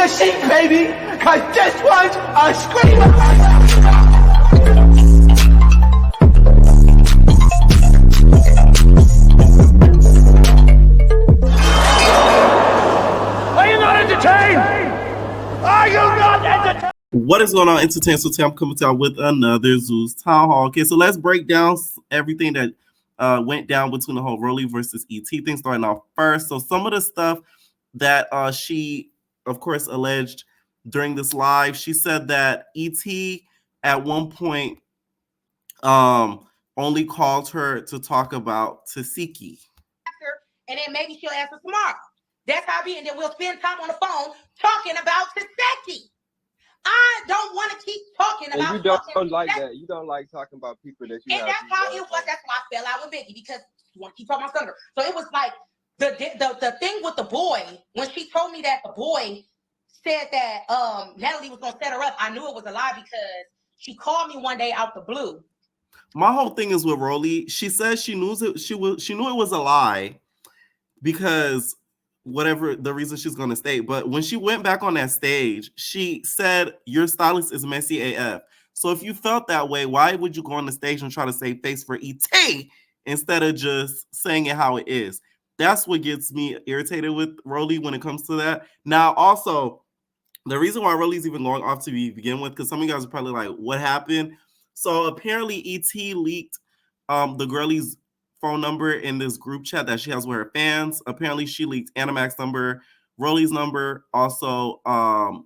your seat, baby, cause this one's a screamer. Are you not entertained? Are you not entertained? What is going on, Entertain? So today I'm coming to you with another Zeus Town Hall. Okay, so let's break down everything that went down between the whole Rollie versus ET thing starting off first. So some of the stuff that she, of course, alleged during this live, she said that ET at one point only called her to talk about Tasiki. And then maybe she'll answer tomorrow. That's how I be, and then we'll spend time on the phone talking about Taseki. I don't want to keep talking about. And you don't like that. You don't like talking about people that you. And that's how it was. That's why I fell out with Vicky, because I want to keep talking about Thunder. So it was like the thing with the boy, when she told me that the boy said that Natalie was gonna set her up, I knew it was a lie because she called me one day out the blue. My whole thing is with Rollie. She says she knew it was a lie because whatever the reason she's going to state. But when she went back on that stage, she said, your stylist is messy AF. So if you felt that way, why would you go on the stage and try to save face for ET instead of just saying it how it is? That's what gets me irritated with Rollie when it comes to that. Now, also, the reason why Rollie's even going off to begin with, because some of you guys are probably like, what happened? So apparently ET leaked the girlie's phone number in this group chat that she has with her fans. Apparently she leaked Animax's number, Rollie's number, also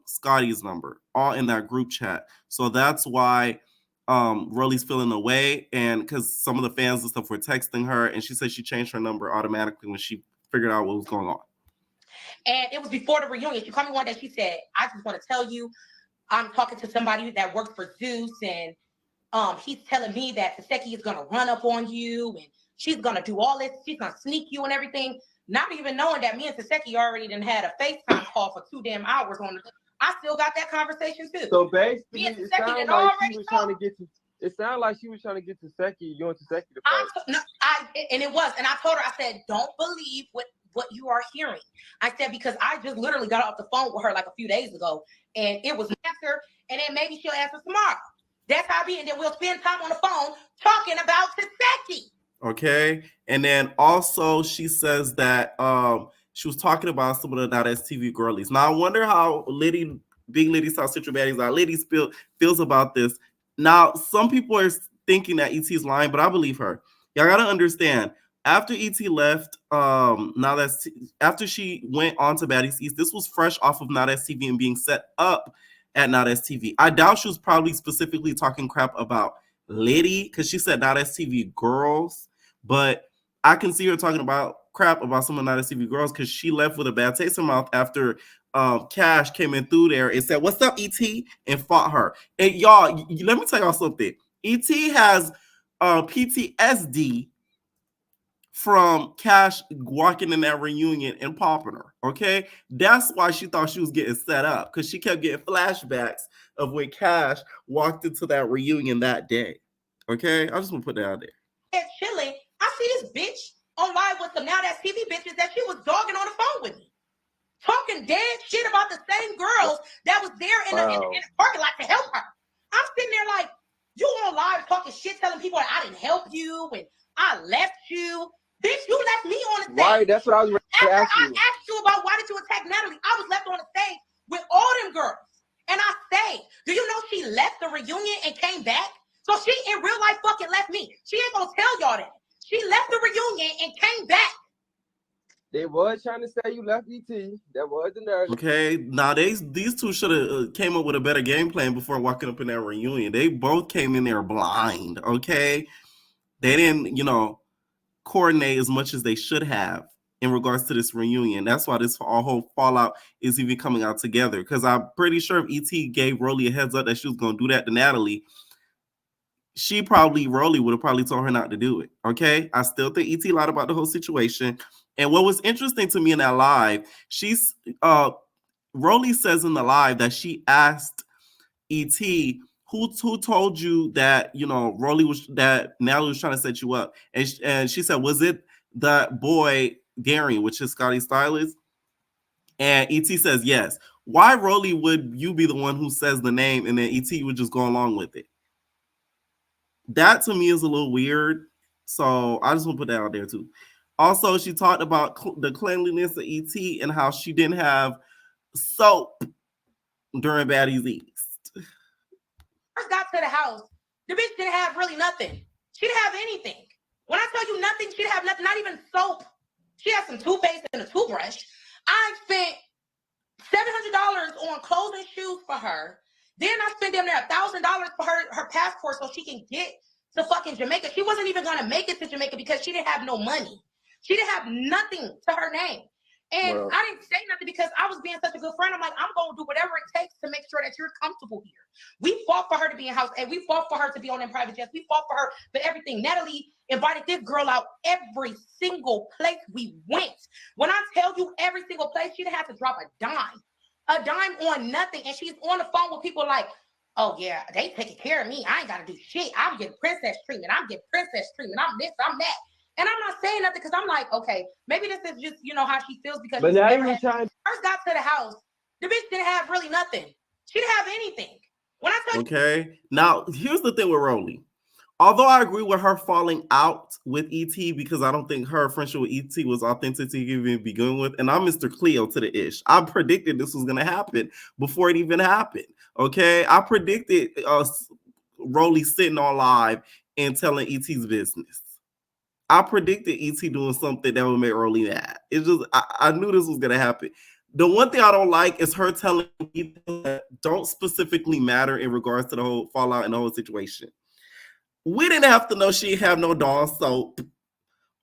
Scotty's number, all in that group chat. So that's why Rollie's feeling away, and because some of the fans and stuff were texting her, and she said she changed her number automatically when she figured out what was going on. And it was before the reunion. She called me one day. She said, I just want to tell you, I'm talking to somebody that works for Zeus, and he's telling me that Taseki is going to run up on you, and she's going to do all this. She's going to sneak you and everything. Not even knowing that me and Taseki already done had a FaceTime call for 2 damn hours on the. I still got that conversation too. So basically, it sounded like she was trying to get to. It sounded like she was trying to get Taseki, you and Taseki to fight. And it was. And I told her, I said, don't believe what you are hearing. I said, because I just literally got off the phone with her like a few days ago, and it was answer, and then maybe she'll answer tomorrow. That's how I be, and then we'll spend time on the phone talking about Taseki. Okay, and then also she says that she was talking about some of the .stv girlies. Now I wonder how Big Liddy South Central Baddies, our Liddy feels about this. Now some people are thinking that ET is lying, but I believe her. Y'all gotta understand. After ET left, after she went on to Baddies East, this was fresh off of Not STV and being set up at Not STV. I doubt she was probably specifically talking crap about Liddy, because she said Not STV girls, but I can see her talking about crap about some of Not STV girls because she left with a bad taste in her mouth after Cash came in through there and said, "What's up, ET?" and fought her. And y'all, let me tell y'all something. ET has PTSD from Cash walking in that reunion and popping her, okay? That's why she thought she was getting set up, because she kept getting flashbacks of when Cash walked into that reunion that day, okay? I just want to put that out there. And chilling, I see this bitch on live with some Now That's TV bitches that she was dogging on the phone with me, talking dead shit about the same girls that was there in the parking lot to help her. I'm sitting there like, you on live talking shit, telling people that I didn't help you and I left you. Bitch, you left me on the stage. Right, that's what I was ready to ask you. I asked you about why did you attack Natalie, I was left on the stage with all them girls. And I stayed. Do you know she left the reunion and came back? So she in real life fucking left me. She ain't gonna tell y'all that. She left the reunion and came back. They was trying to say you left ET. That was the narrative. Okay, now these two should have came up with a better game plan before walking up in that reunion. They both came in there blind, okay? They didn't, coordinate as much as they should have in regards to this reunion. That's why this whole fallout is even coming out together, because I'm pretty sure if ET gave Rollie a heads up that she was going to do that to Natalie, Rollie would have probably told her not to do it, okay? I still think ET lied about the whole situation. And what was interesting to me in that live, Rollie says in the live that she asked ET, who told you that that Natalie was trying to set you up, and she said, was it that boy Darian, which is Scotty's stylist? And ET says yes. Why, Rollie, would you be the one who says the name and then ET would just go along with it? That to me is a little weird. So I just want to put that out there too. Also, she talked about the cleanliness of ET and how she didn't have soap during Baddies East. First got to the house, the bitch didn't have really nothing. She didn't have anything. When I tell you nothing, she didn't have nothing, not even soap. She had some toothpaste and a toothbrush. I spent $700 on clothes and shoes for her. Then I spent them there $1,000 for her passport so she can get to fucking Jamaica. She wasn't even gonna make it to Jamaica because she didn't have no money. She didn't have nothing to her name. And I didn't say nothing because I was being such a good friend. I'm like, I'm going to do whatever it takes to make sure that you're comfortable here. We fought for her to be in house, and we fought for her to be on them private jets. We fought for her for everything. Natalie invited this girl out every single place we went. When I tell you every single place, she didn't have to drop a dime on nothing. And she's on the phone with people like, oh yeah, they taking care of me. I ain't got to do shit. I'm getting princess treatment. I'm getting princess treatment. I'm this, I'm that. And I'm not saying nothing because I'm like, okay, maybe this is just, how she feels because but she's now never you had, trying. first got to the house, the bitch didn't have really nothing. She didn't have anything. When I tell Okay. Now, here's the thing with Rollie. Although I agree with her falling out with ET because I don't think her friendship with ET was authentic to even begin with, and I'm Mr. Cleo to the ish. I predicted this was going to happen before it even happened. Okay. I predicted Rollie sitting on live and telling ET's business. I predicted ET doing something that would make Rollie mad. It's just, I knew this was going to happen. The one thing I don't like is her telling me that don't specifically matter in regards to the whole fallout and the whole situation. We didn't have to know she have no Dawn soap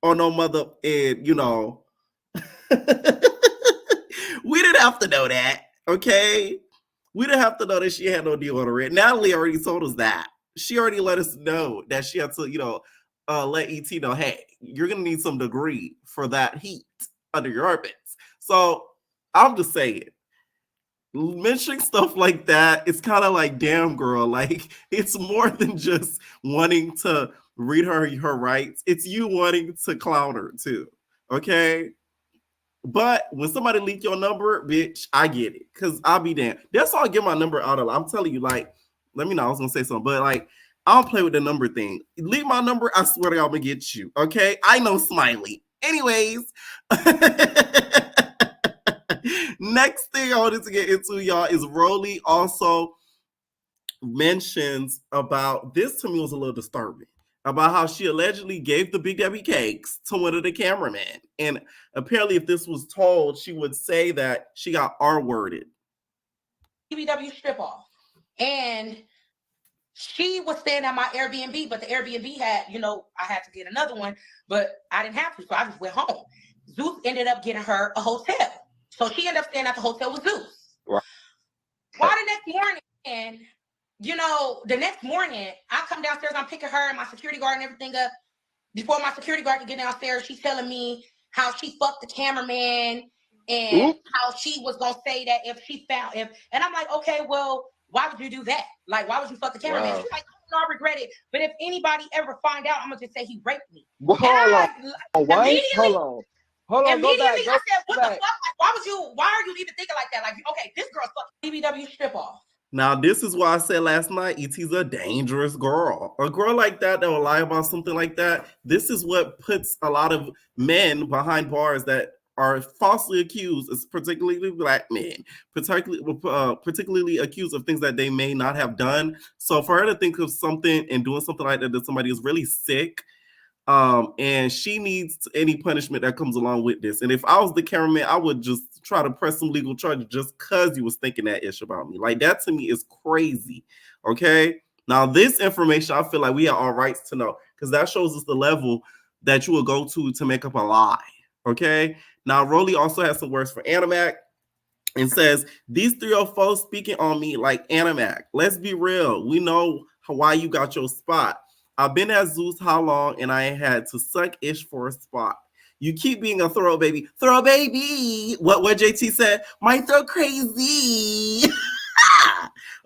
or no mother, and we didn't have to know that, okay? We didn't have to know that she had no deodorant. Natalie already told us that. She already let us know that she had to, let ET know, hey, you're gonna need some degree for that heat under your armpits. So I'm just saying, mentioning stuff like that, it's kind of like, damn girl, like it's more than just wanting to read her rights. It's you wanting to clown her too. Okay. But when somebody leak your number, bitch, I get it. Cause I'll be damned. That's all I get my number out of. I'm telling you, like, let me know. I was gonna say something, but like, I don't play with the number thing. Leave my number, I swear to God, I'm gonna get you. Okay. I know Smiley. Anyways. Next thing I wanted to get into, y'all, is Rollie also mentions about, this to me was a little disturbing, about how she allegedly gave the Big Debbie cakes to one of the cameramen. And apparently if this was told, she would say that she got R-worded. BBW strip off. And she was staying at my Airbnb, but the Airbnb had, I had to get another one, but I didn't have to, so I just went home. Zeus ended up getting her a hotel. So she ended up staying at the hotel with Zeus. Right. Why the next morning, and the next morning, I come downstairs, I'm picking her and my security guard and everything up. Before my security guard could get downstairs, she's telling me how she fucked the cameraman and how she was gonna say that and I'm like, okay, well, why would you do that? Like, why would you fuck the cameraman? Wow. She's like, no, I regret it. But if anybody ever find out, I'm gonna just say he raped me. Well, hold on. Immediately, Go I said, what back. the fuck? Like, why are you even thinking like that? Like, okay, this girl's fucking BBW strip off. Now, this is why I said last night, ET's a dangerous girl. A girl like that will lie about something like that. This is what puts a lot of men behind bars that are falsely accused, particularly black men, particularly accused of things that they may not have done. So for her to think of something and doing something like that somebody is really sick, and she needs any punishment that comes along with this. And if I was the cameraman, I would just try to press some legal charges just because you was thinking that ish about me. Like, that to me is crazy. Okay. Now, this information, I feel like we have all rights to know, because that shows us the level that you will go to make up a lie. Okay. Now, Rollie also has some words for Ahna and says, these 304 speaking on me like Ahna. Let's be real. We know why you got your spot. I've been at Zeus how long, and I had to suck ish for a spot. You keep being a throw baby. Throw baby. What JT said? Might throw crazy.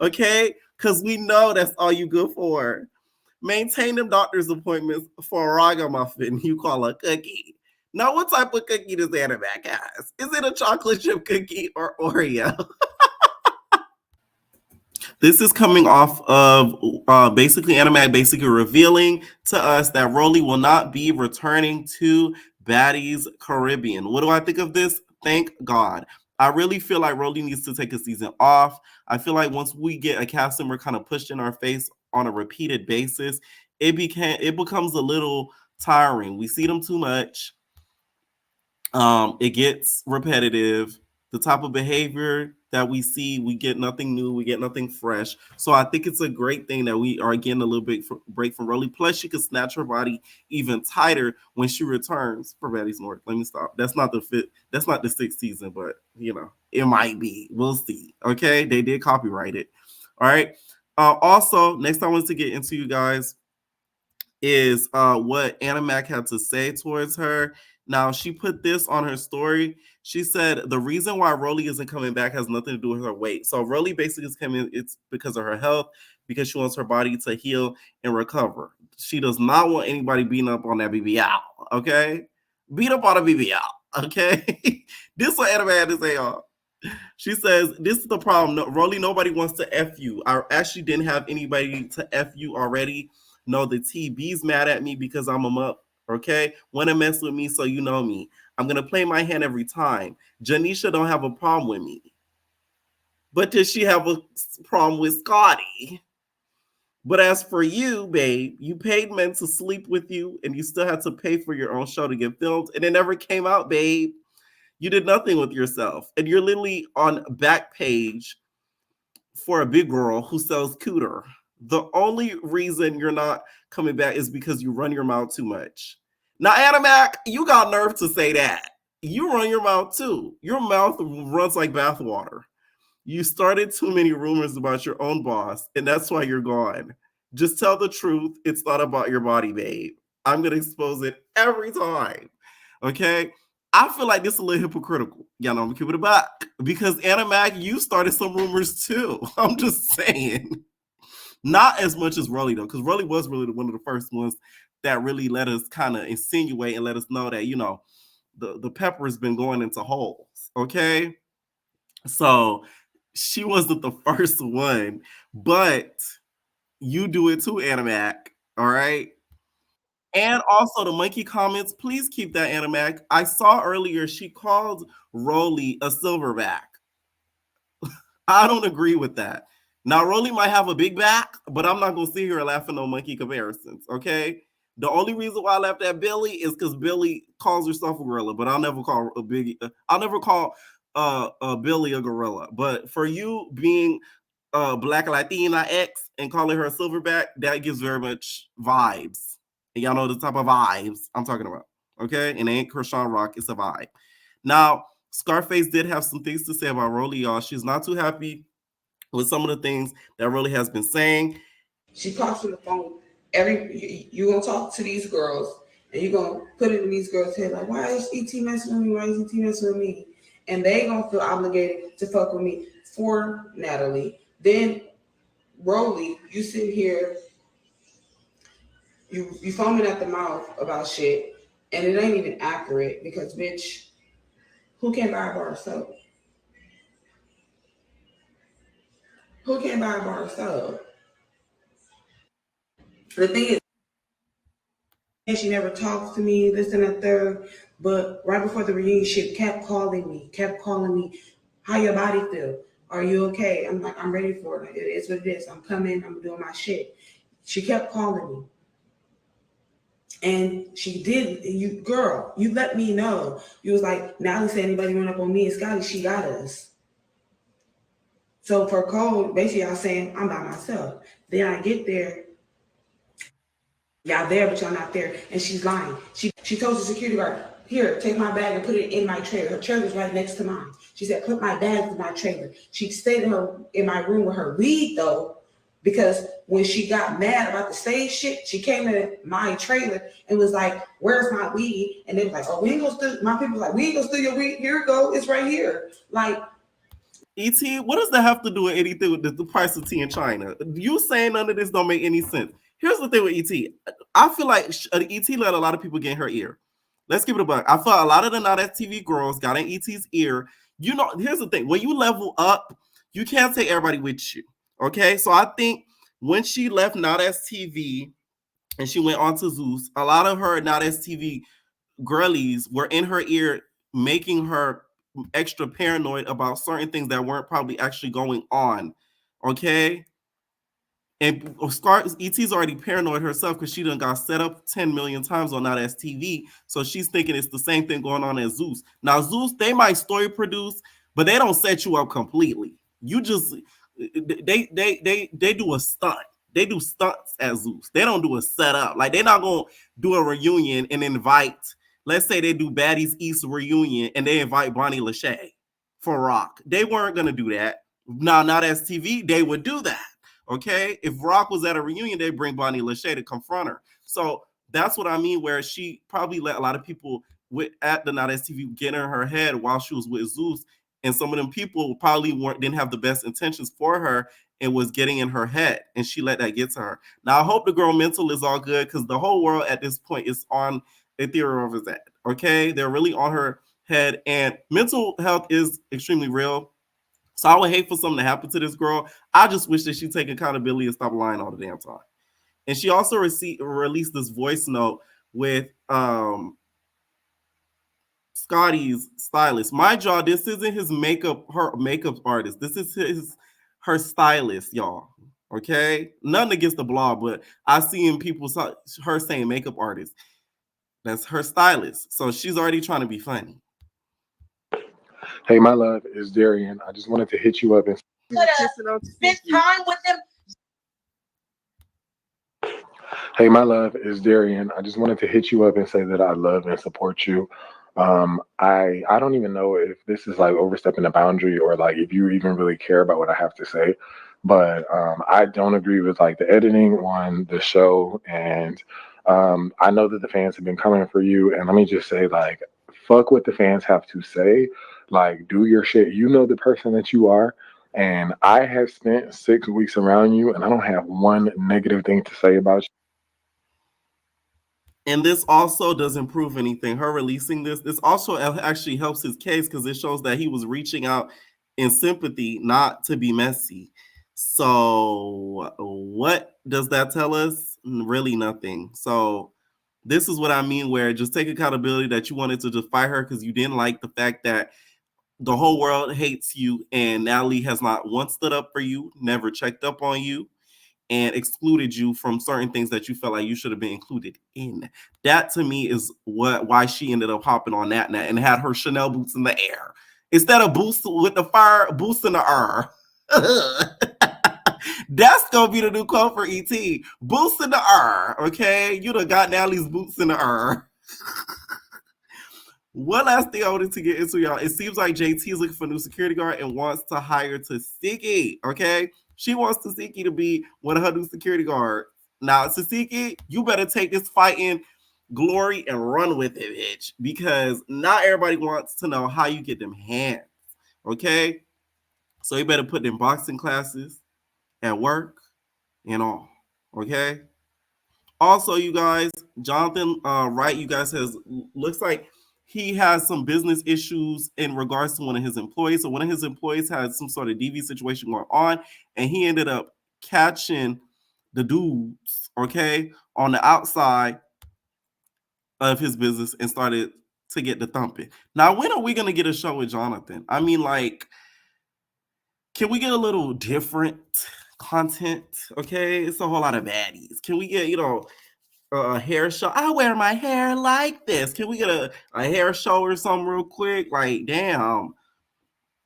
Okay? Because we know that's all you good for. Maintain them doctor's appointments for a ragamuffin you call a cookie. Now, what type of cookie does Ahna has? Is it a chocolate chip cookie or Oreo? This is coming off of basically Animac basically revealing to us that Rollie will not be returning to Baddies Caribbean. What do I think of this? Thank God. I really feel like Rollie needs to take a season off. I feel like once we get a cast member kind of pushed in our face on a repeated basis, it becomes a little tiring. We see them too much. It gets repetitive. The type of behavior that we see, we get nothing new, we get nothing fresh. So I think it's a great thing that we are getting a little bit break from Rollie. Plus, she can snatch her body even tighter when she returns for Baddies North. Let me stop. That's not the fifth. That's not the sixth season, but it might be. We'll see. Okay, they did copyright it. All right. Also, next I wanted to get into, you guys, is what Animac had to say towards her. Now, she put this on her story. She said the reason why Rollie isn't coming back has nothing to do with her weight. So Rollie basically is coming, it's because of her health, because she wants her body to heal and recover. She does not want anybody beating up on that BBL, okay? Beat up on a BBL, okay? This is what Animac had to say, y'all. She says, this is the problem. No, Rollie, nobody wants to F you. I actually didn't have anybody to F you already. No, the TB's mad at me because I'm a mup. Okay, want to mess with me, so you know me. I'm gonna play my hand every time. Janisha don't have a problem with me, but does she have a problem with Scotty? But as for you, babe, you paid men to sleep with you, and you still had to pay for your own show to get filmed, and it never came out, babe. You did nothing with yourself, and you're literally on back page for a big girl who sells cooter. The only reason you're not coming back is because you run your mouth too much. Now, Animac, you got nerve to say that. You run your mouth too. Your mouth runs like bathwater. You started too many rumors about your own boss, and that's why you're gone. Just tell the truth. It's not about your body, babe. I'm going to expose it every time. Okay? I feel like this is a little hypocritical. Y'all know I'm gonna keep it back. Because Animac, you started some rumors too. I'm just saying. Not as much as Rollie, though, because Rollie was really one of the first ones that really let us kind of insinuate and let us know that, the pepper has been going into holes. Okay? So she wasn't the first one, but you do it too, Animac. All right? And also the monkey comments, please keep that, Animac. I saw earlier she called Rollie a silverback. I don't agree with that. Now, Rollie might have a big back, but I'm not going to sit here and laugh at no monkey comparisons, okay? The only reason why I laughed at Billy is because Billy calls herself a gorilla, but I'll never call Billy a gorilla. But for you being Black Latina X and calling her a silverback, that gives very much vibes. And y'all know the type of vibes I'm talking about, okay? And it ain't Krishan Rock, it's a vibe. Now, Scarface did have some things to say about Rollie, y'all. She's not too happy with some of the things that Rollie has been saying. She talks on the phone. You gonna talk to these girls, and you gonna put it in these girls' head like, why is ET messing with me? Why is ET messing with me? And they gonna feel obligated to fuck with me for Natalie. Then Rollie, you sit here, you foaming at the mouth about shit, and it ain't even accurate because bitch, who can't buy a bar of soap? Who can't buy a bar of soap? The thing is, she never talks to me, this and that third. But right before the reunion, she kept calling me. How your body feel? Are you okay? I'm like, I'm ready for it. It is what it is. I'm coming. I'm doing my shit. She kept calling me. And she did, you let me know. You was like, Natalie said anybody run up on me and Scotty, she got us. So for code, basically y'all saying I'm by myself. Then I get there, y'all there, but y'all not there. And she's lying. She told the security guard, here, take my bag and put it in my trailer. Her trailer's right next to mine. She said, put my bag in my trailer. She stayed in my room with her weed though, because when she got mad about the stage shit, she came to my trailer and was like, where's my weed? And they was like, oh, we ain't gonna steal, my people was like, we ain't gonna steal your weed. Here it go, it's right here. Like, ET, what does that have to do with anything with the price of tea in China? You saying none of this don't make any sense. Here's the thing with ET. I feel like ET let a lot of people get in her ear. Let's give it a buck. I feel a lot of the Not As TV girls got in ET's ear. Here's the thing. When you level up, you can't take everybody with you. Okay, so I think when she left Not As TV and she went on to Zeus, a lot of her Not As TV girlies were in her ear, making her extra paranoid about certain things that weren't probably actually going on. Okay. And ET's already paranoid herself because she done got set up 10 million times on Not As TV. So she's thinking it's the same thing going on as Zeus. Now, Zeus, they might story produce, but they don't set you up completely. You just they do a stunt. They do stunts at Zeus. They don't do a setup. Like they're not gonna do a reunion and invite, let's say they do Baddies East reunion and they invite Bonnie Lachey for Rock. They weren't gonna do that. Now, Not As TV, they would do that. Okay, if Rock was at a reunion, they'd bring Bonnie Lachey to confront her. So that's what I mean, where she probably let a lot of people at the Not As TV get in her head while she was with Zeus, and some of them people probably didn't have the best intentions for her and was getting in her head, and she let that get to her. Now I hope the girl mental is all good because the whole world at this point is on a theory of his head. Okay, they're really on her head, and mental health is extremely real. So I would hate for something to happen to this girl. I just wish that she'd take accountability and stop lying all the damn time. And she also released this voice note with Scotty's stylist. Mind y'all, this isn't her makeup artist. This is her stylist, y'all. Okay? Nothing against the blog, but I seen people her saying makeup artist. That's her stylist. So she's already trying to be funny. Hey, my love, is Darian. I just wanted to hit you up and spend time with them. Hey, my love, is Darian. I just wanted to hit you up and say that I love and support you. I don't even know if this is like overstepping the boundary or like if you even really care about what I have to say, but I don't agree with like the editing on the show, and I know that the fans have been coming for you, and let me just say like fuck what the fans have to say. Like, do your shit. You know the person that you are. And I have spent 6 weeks around you, and I don't have one negative thing to say about you. And this also doesn't prove anything. Her releasing this also actually helps his case because it shows that he was reaching out in sympathy, not to be messy. So what does that tell us? Really nothing. So this is what I mean, where just take accountability that you wanted to just fight her because you didn't like the fact that the whole world hates you and Natalie has not once stood up for you, never checked up on you, and excluded you from certain things that you felt like you should have been included in. That to me is why she ended up hopping on that and had her Chanel boots in the air. Instead of boots with the fire, boots in the air. That's gonna be the new quote for ET. Boots in the air, okay? You done got Natalie's boots in the air. One last thing I wanted to get into, y'all. It seems like JT is looking for a new security guard and wants to hire Tasiki, okay? She wants Tasiki to be one of her new security guards. Now, Tasiki, you better take this fighting glory and run with it, bitch, because not everybody wants to know how you get them hands, okay? So you better put them boxing classes at work and all, okay? Also, you guys, Jonathan Wright, you guys looks like he has some business issues in regards to one of his employees. So one of his employees had some sort of DV situation going on, and he ended up catching the dudes, okay, on the outside of his business and started to get the thumping. Now, when are we going to get a show with Jonathan? I mean, like, can we get a little different content? Okay, it's a whole lot of baddies. Can we get, a hair show? I wear my hair like this. Can we get a hair show or something real quick? Like, damn.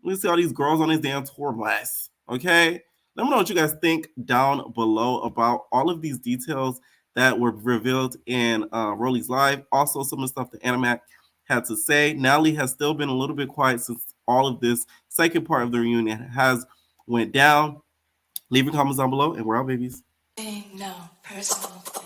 Let me see all these girls on this damn tour bus. Okay? Let me know what you guys think down below about all of these details that were revealed in Rollie's live. Also, some of the stuff that Animac had to say. Natalie has still been a little bit quiet since all of this second part of the reunion has went down. Leave your comments down below, and we're out, babies. No, personal.